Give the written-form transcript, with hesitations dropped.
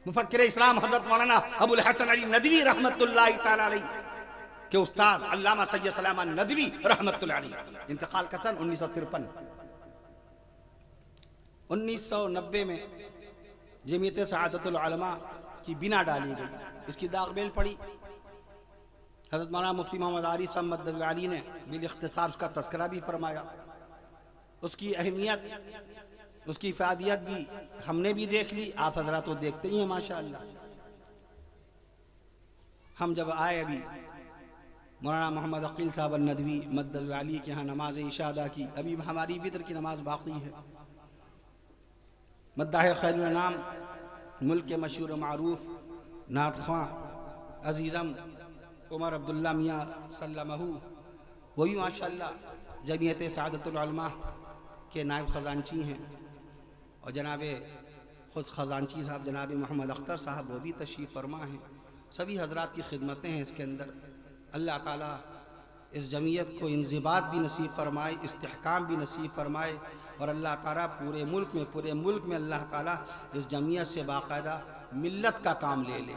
مفکر اسلام حضرت مولانا ابو الحسن علی ندوی رحمت اللہ تعالی علیہ کے استاد علامہ سید سلیمان ندوی رحمت اللہ علیہ، انتقال کا سن 1953۔ 1990 میں جمعیت سعادت العلماء کی بنا ڈالی گئی، اس کی داغ بیل پڑی۔ حضرت مولانا مفتی محمد عارف صاحب مدد علی نے بالاختصار اس کا تذکرہ بھی فرمایا، اس کی اہمیت، اس کی افادیت بھی ہم نے بھی دیکھ لی، آپ حضرات تو دیکھتے ہی ہیں ماشاءاللہ۔ ہم جب آئے ابھی مولانا محمد عقیل صاحب الندوی مدد علی کے ہاں نماز عشاء ادا کی، ابھی ہماری وطر کی نماز باقی ہے۔ مداح خیر الانام ملک کے مشہور و معروف نعت خواں عزیزم عمر عبداللہ میاں سلمہ، وہ بھی ماشاءاللہ جمعیت سعادت العلماء کے نائب خزانچی ہیں، اور جناب خود خزانچی صاحب جناب محمد اختر صاحب وہ بھی تشریف فرما ہیں۔ سبھی حضرات کی خدمتیں ہیں اس کے اندر۔ اللہ تعالیٰ اس جمعیت کو انضباط بھی نصیب فرمائے، استحکام بھی نصیب فرمائے، اور اللہ تعالیٰ پورے ملک میں اللہ تعالیٰ اس جمعیت سے باقاعدہ ملت کا کام لے لے۔